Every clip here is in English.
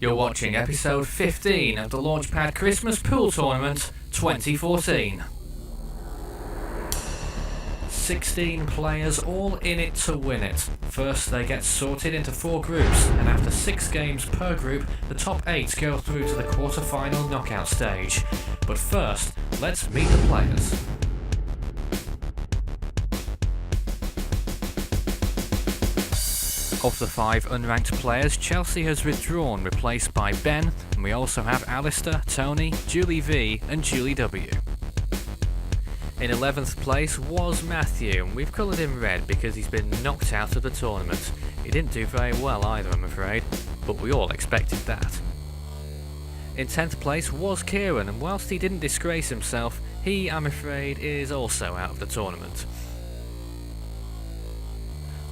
You're watching episode 15 of the Launchpad Christmas Pool Tournament 2014. 16 players all in it to win it. First they get sorted into 4 groups, and after 6 games per group, the top 8 go through to the quarter-final knockout stage. But first, let's meet the players. Of the 5 unranked players, Chelsea has withdrawn, replaced by Ben, and we also have Alistair, Tony, Julie V and Julie W. In 11th place was Matthew, and we've coloured him red because he's been knocked out of the tournament. He didn't do very well either, I'm afraid, but we all expected that. In 10th place was Kieran, and whilst he didn't disgrace himself, he, I'm afraid, is also out of the tournament.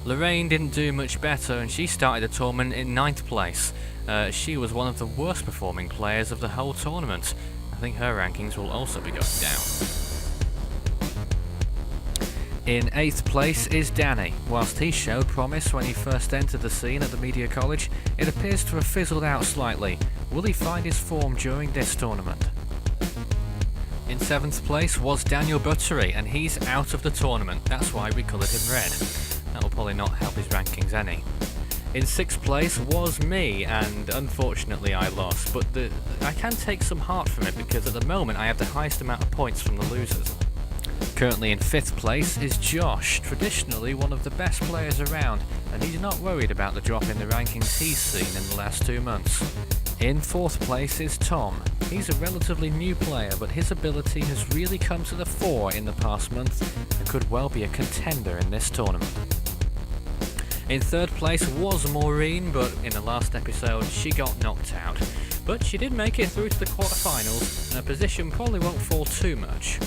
Lorraine didn't do much better, and she started the tournament in 9th place. She was one of the worst performing players of the whole tournament. I think her rankings will also be going down. In 8th place is Danny. Whilst he showed promise when he first entered the scene at the Media College, it appears to have fizzled out slightly. Will he find his form during this tournament? In 7th place was Daniel Buttery, and he's out of the tournament. That's why we coloured him red. That will probably not help his rankings any. In 6th place was me, and unfortunately I lost, but I can take some heart from it because at the moment I have the highest amount of points from the losers. Currently in 5th place is Josh, traditionally one of the best players around, and he's not worried about the drop in the rankings he's seen in the last 2 months. In 4th place is Tom. He's a relatively new player, but his ability has really come to the fore in the past month and could well be a contender in this tournament. In 3rd place was Maureen, but in the last episode she got knocked out. But she did make it through to the quarterfinals, and her position probably won't fall too much.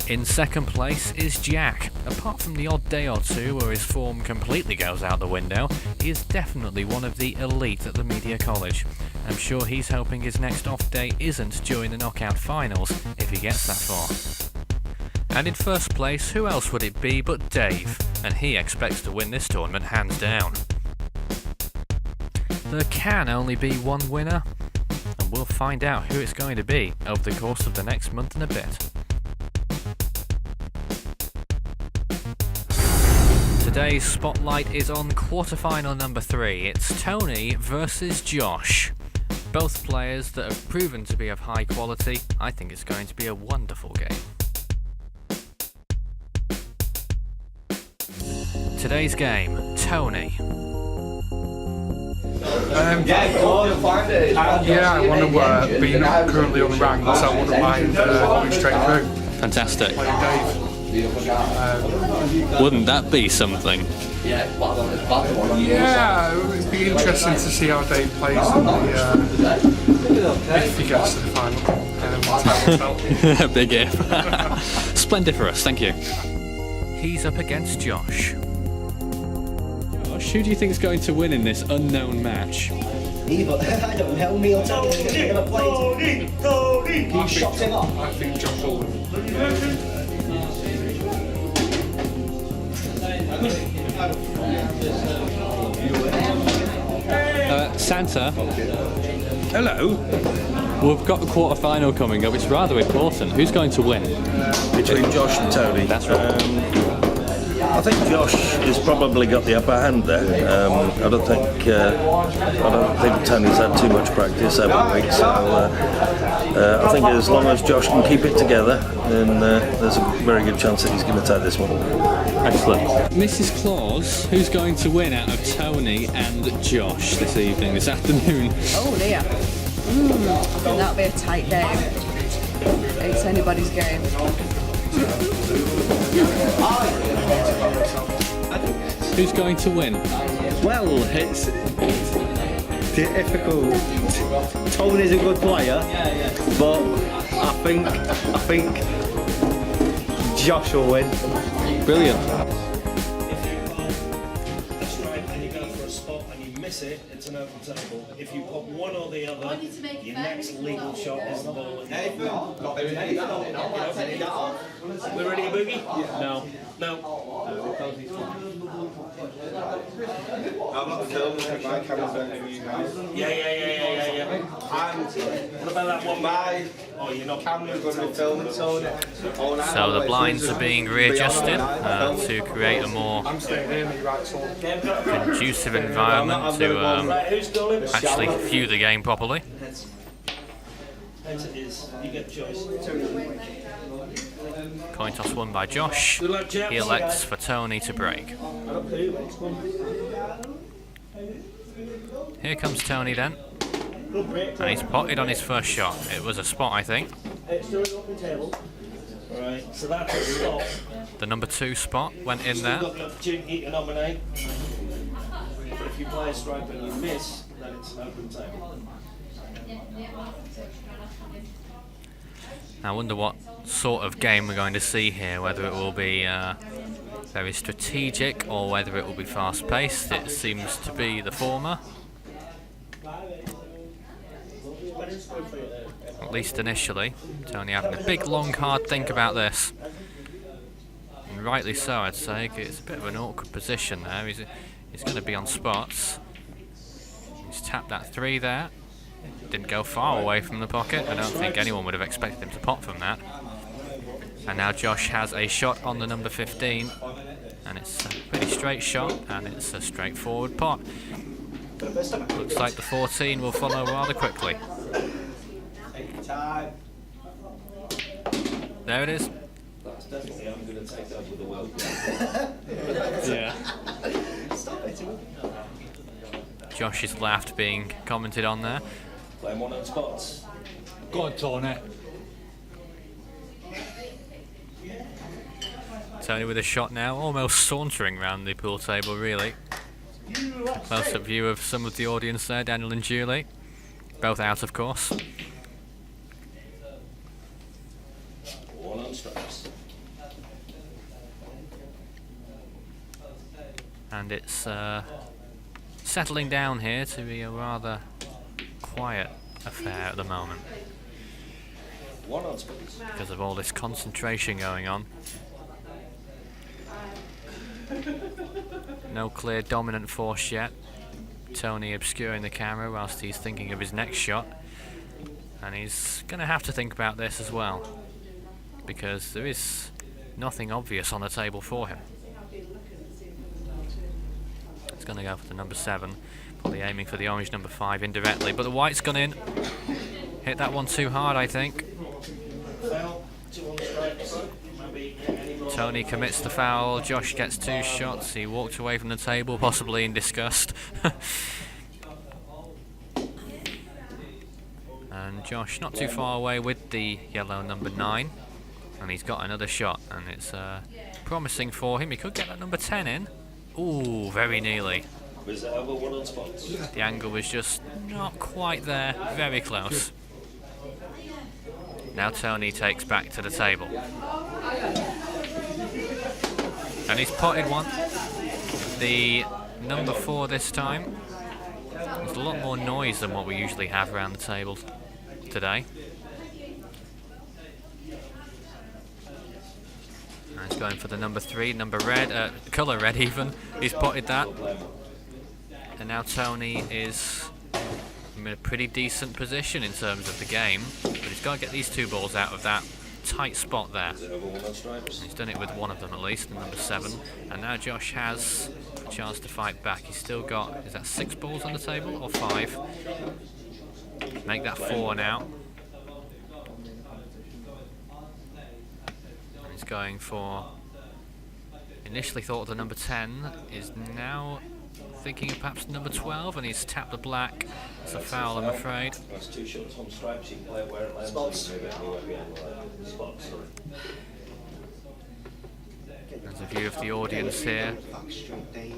In 2nd place is Jack. Apart from the odd day or two where his form completely goes out the window, he is definitely one of the elite at the Media College. I'm sure he's hoping his next off day isn't during the knockout finals, if he gets that far. And in 1st place, who else would it be but Dave? And he expects to win this tournament hands down. There can only be one winner, and we'll find out who it's going to be over the course of the next month and a bit. Today's spotlight is on quarterfinal number 3. It's Tony versus Josh. Both players that have proven to be of high quality. I think it's going to be a wonderful game. Today's game, Tony. I want to be currently unranked, so I wouldn't mind going straight through. Fantastic. Like Dave. Wouldn't that be something? Yeah, it would be interesting to see how Dave plays in if he gets to the final. Big if. Splendid for us, thank you. He's up against Josh. Josh, who do you think is going to win in this unknown match? I don't know, Neil Tony. He shot him off. I think Josh will win. Santa. Hello. We've got the quarter-final coming up. It's rather important. Who's going to win? Between Josh and Tony. That's right. I think Josh has probably got the upper hand there. I don't think Tony's had too much practice over weeks. So I think as long as Josh can keep it together, then there's a very good chance that he's going to take this one. Excellent. Mrs. Claus, who's going to win out of Tony and Josh this afternoon? Oh dear. I think that'll be a tight game. It's anybody's game. Who's going to win? Well, it's difficult. Tony's a good player, but I think Josh will win. Brilliant. And you go for a spot and you miss it, it's an open table. If you put one or the other, your next legal shot is the ball. We're ready to boogie? No. Yeah. And what about that one? Oh, you're not Camera's going to be filming, Tony. So the blinds are being readjusted to create a more I'm staying here, me, right, so. conducive environment to who's going? actually view the game properly. It is. You get the choice. Coin toss won by Josh. Good luck, chaps. He elects for Tony to break. Here comes Tony then. And he's potted on his first shot. It was a spot, I think. Right, so that's a stop. The number 2 spot went in there. You've got the opportunity to nominate. But if you play a stripe and you miss, then it's an open table. I wonder what sort of game we're going to see here, whether it will be very strategic or whether it will be fast-paced. It seems to be the former. At least initially. Tony having a big, long, hard think about this. And rightly so, I'd say. It's a bit of an awkward position there. He's going to be on spots. He's tapped that 3 there. Didn't go far away from the pocket. I don't think anyone would have expected him to pot from that. And now Josh has a shot on the number 15. And it's a pretty straight shot, and it's a straightforward pot. Looks like the 14 will follow rather quickly. There it is. That's definitely I'm going to take over the world. Yeah. Josh's laugh being commented on there. Playing one on spots. Go on, Tony. Tony with a shot now, almost sauntering round the pool table, really. Close-up view of some of the audience there, Daniel and Julie. Both out, of course. One on stripes. And it's settling down here to be a rather quiet affair at the moment. One on spots. Because of all this concentration going on. No clear dominant force yet. Tony obscuring the camera whilst he's thinking of his next shot. And he's going to have to think about this as well. Because there is nothing obvious on the table for him. He's going to go for the number 7. Probably aiming for the orange number 5 indirectly. But the white's gone in. Hit that one too hard, I think. Foul. 2 on the stripes. Maybe any more. Tony commits the foul. Josh gets 2 shots. He walked away from the table, possibly in disgust. And Josh not too far away with the yellow number 9. And he's got another shot. And it's promising for him. He could get that number 10 in. Ooh, very nearly. Was it over one on spots? The angle was just not quite there. Very close. Now Tony takes back to the table. And he's potted one. The number 4 this time. There's a lot more noise than what we usually have around the table today. And he's going for the number 3, number red, colour red even. He's potted that. And now Tony is in a pretty decent position in terms of the game. But he's got to get these 2 balls out of that tight spot there. He's done it with one of them at least, the number 7. And now Josh has a chance to fight back. He's still got, is that 6 balls on the table or 5? Make that 4 now. And he's going for, initially thought the number 10, is now thinking of perhaps number 12, and he's tapped the black. It's a foul, I'm afraid. That's 2 shots on stripes. You can play it where it lands. Spots. Spots. There's a view of the audience here.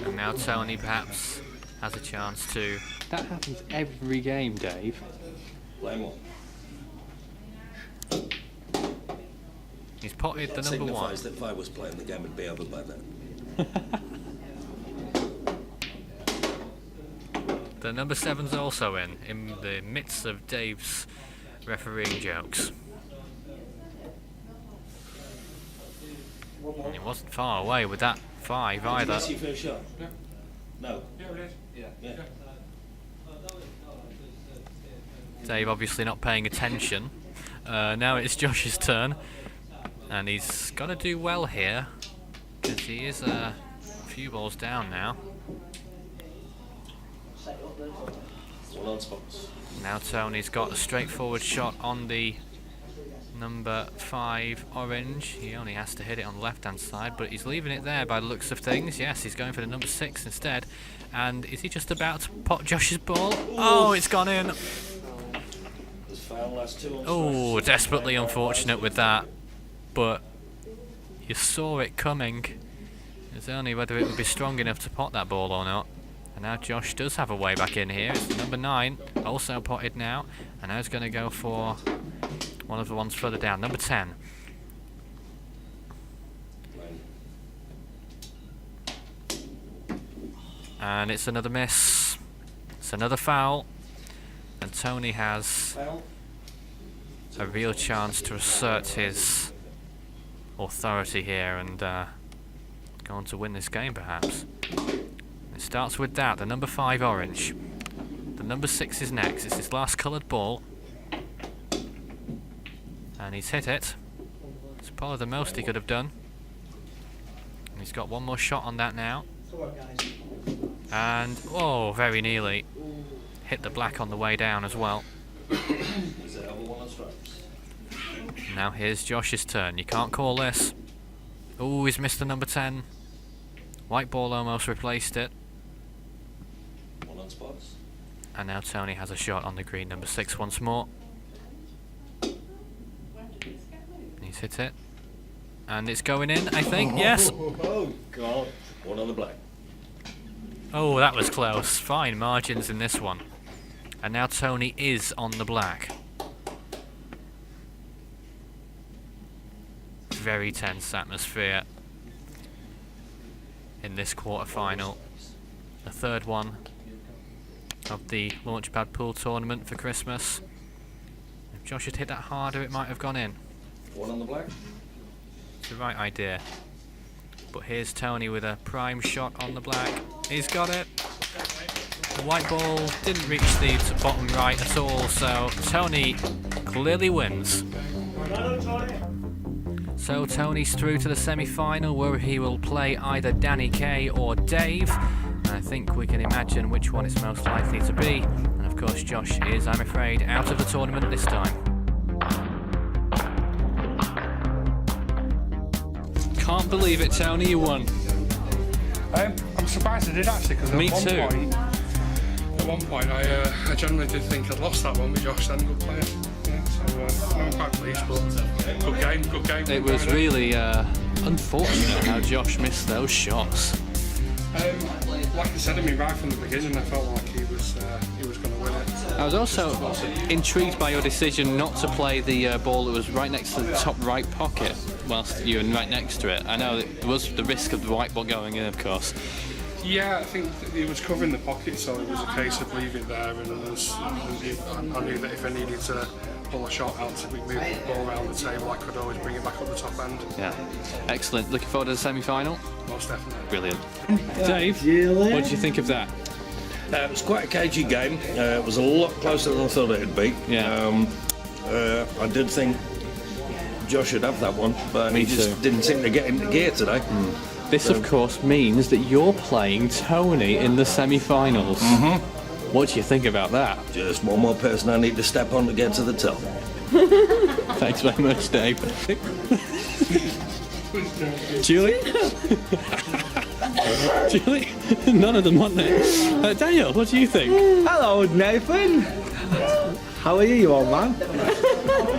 And now Tony perhaps has a chance to... That happens every game, Dave. Play more. He's potted the number 1. Signifies that if I was playing the game, it'd be over by then. The number 7's also in the midst of Dave's refereeing jokes. And he wasn't far away with that 5 either. Did you miss your first shot? Yeah. No. Yeah, it is. Dave obviously not paying attention. Now it's Josh's turn, and he's got to do well here because he is a few balls down now. Now Tony's got a straightforward shot on the number 5 orange. He only has to hit it on the left hand side, but he's leaving it there by the looks of things. Yes, he's going for the number 6 instead. And is he just about to pot Josh's ball? Oh, it's gone in. Oh, desperately unfortunate with that, but you saw it coming. It's only whether it would be strong enough to pot that ball or not. And now Josh does have a way back in here. It's the number 9, also potted now, and now he's going to go for one of the ones further down, number 10. And it's another miss. It's another foul, and Tony has a real chance to assert his authority here and go on to win this game, perhaps. It starts with that, the number 5 orange. The number 6 is next. It's his last coloured ball, and he's hit it. It's probably the most he could have done. And he's got one more shot on that now. And oh, very nearly hit the black on the way down as well. Now here's Josh's turn. You can't call this. Oh, he's missed the number 10. White ball almost replaced it. And now Tony has a shot on the green number 6 once more. He's hit it. And it's going in, I think. Yes. Oh, God. One on the black. Oh, that was close. Fine margins in this one. And now Tony is on the black. Very tense atmosphere in this quarter-final. The third one of the Launchpad pool tournament for Christmas. If Josh had hit that harder, it might have gone in. One on the black. It's the right idea. But here's Tony with a prime shot on the black. He's got it. The white ball didn't reach the bottom right at all, so Tony clearly wins. So Tony's through to the semi-final, where he will play either Danny K or Dave. And I think we can imagine which one it's most likely to be. And of course Josh is, I'm afraid, out of the tournament this time. Can't believe it, Tony, you won. I'm surprised I did actually, because at one point I generally did think I'd lost that one with Josh, then good player. Yeah, so I'm quite pleased, but good game. It was really unfortunate how Josh missed those shots. Like I said, right from the beginning, I felt like he was going to win it. I was also intrigued by your decision not to play the ball that was right next to the top right pocket whilst you were right next to it. I know there was the risk of the white ball going in, of course. Yeah, I think he was covering the pocket, so it was a case of leave it there, and I knew that if I needed to pull a shot out to move the ball around the table, I could always bring it back up the top end. Yeah, excellent. Looking forward to the semi-final? Most definitely. Brilliant. Dave, what did you think of that? It was quite a cagey game. It was a lot closer than I thought it would be. Yeah. I did think Josh should have that one, but he just didn't seem to get into gear today. This, of course, means that you're playing Tony in the semi-finals. Mm-hmm. What do you think about that? Just one more person I need to step on to get to the top. Thanks very much, Dave. Julie? Julie? None of them want it. Daniel, what do you think? Hello, Nathan. How are you, old man?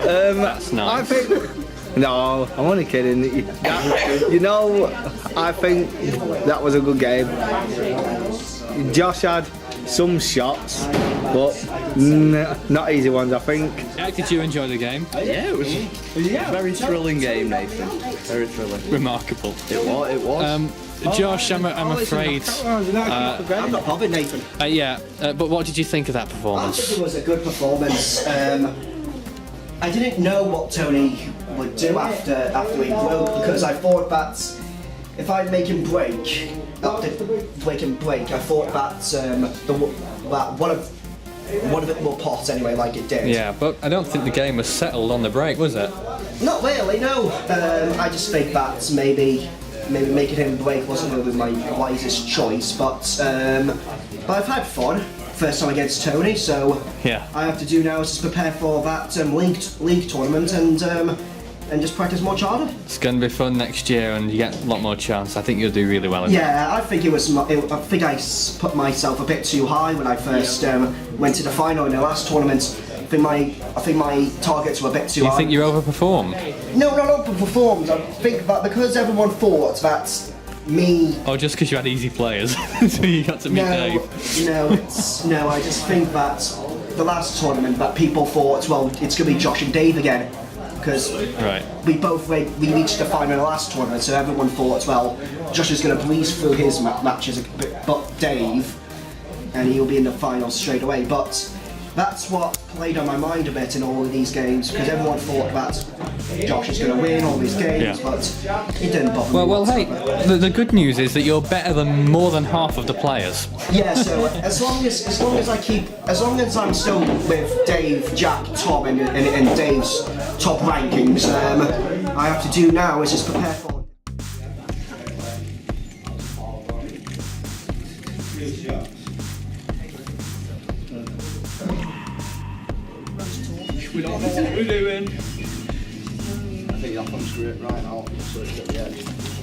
That's nice. I think... No, I'm only kidding. I think that was a good game. Josh had some shots, but not easy ones, I think. Did you enjoy the game? Yeah, it was a very thrilling game, Nathan. Very thrilling. Remarkable. It was. Josh, I'm afraid. I'm not bothered, Nathan. But what did you think of that performance? I think it was a good performance. I didn't know what Tony would do after he broke, because I thought that if I'd make him break, after breaking break, I thought that one of it will pot anyway, like it did. Yeah, but I don't think the game was settled on the break, was it? Not really, no. I just think that maybe making him break wasn't really my wisest choice, but I've had fun. First time against Tony, so yeah. I have to do now is just prepare for that league tournament and just practice much harder. It's going to be fun next year, and you get a lot more chance. I think you'll do really well in Yeah, I think I think I put myself a bit too high when I first went to the final in the last tournament. I think my targets were a bit too high. You think you overperformed? No, not overperformed. I think that because everyone thought that me. Or just because you had easy players, so you got to meet Dave? No, I just think that the last tournament that people thought, well, it's going to be Josh and Dave again. Because we reached the final in the last tournament, so everyone thought, well, Josh is going to breeze through his matches, but Dave, and he'll be in the final straight away. But that's what played on my mind a bit in all of these games, because everyone thought that Josh is going to win all these games, but it didn't bother me. Well, hey, the good news is that you're better than more than half of the players. Yeah, so as long as I'm still with Dave, Jack, Tom, and Dave's top rankings, I have to do now is just prepare for. We don't know what we're doing. I think that one's great right now, so it's at the end.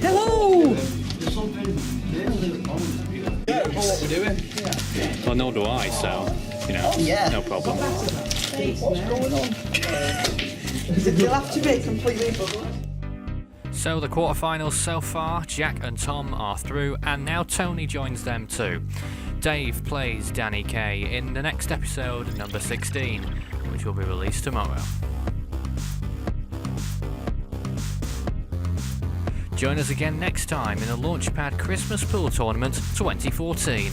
Hello! There's something yeah, we know what we're doing. Well, nor do I, so, no problem. What's going on? You'll have to be completely. So the quarterfinals so far, Jack and Tom are through, and now Tony joins them too. Dave plays Danny Kaye in the next episode, number 16, which will be released tomorrow. Join us again next time in the Launchpad Christmas Pool Tournament 2014.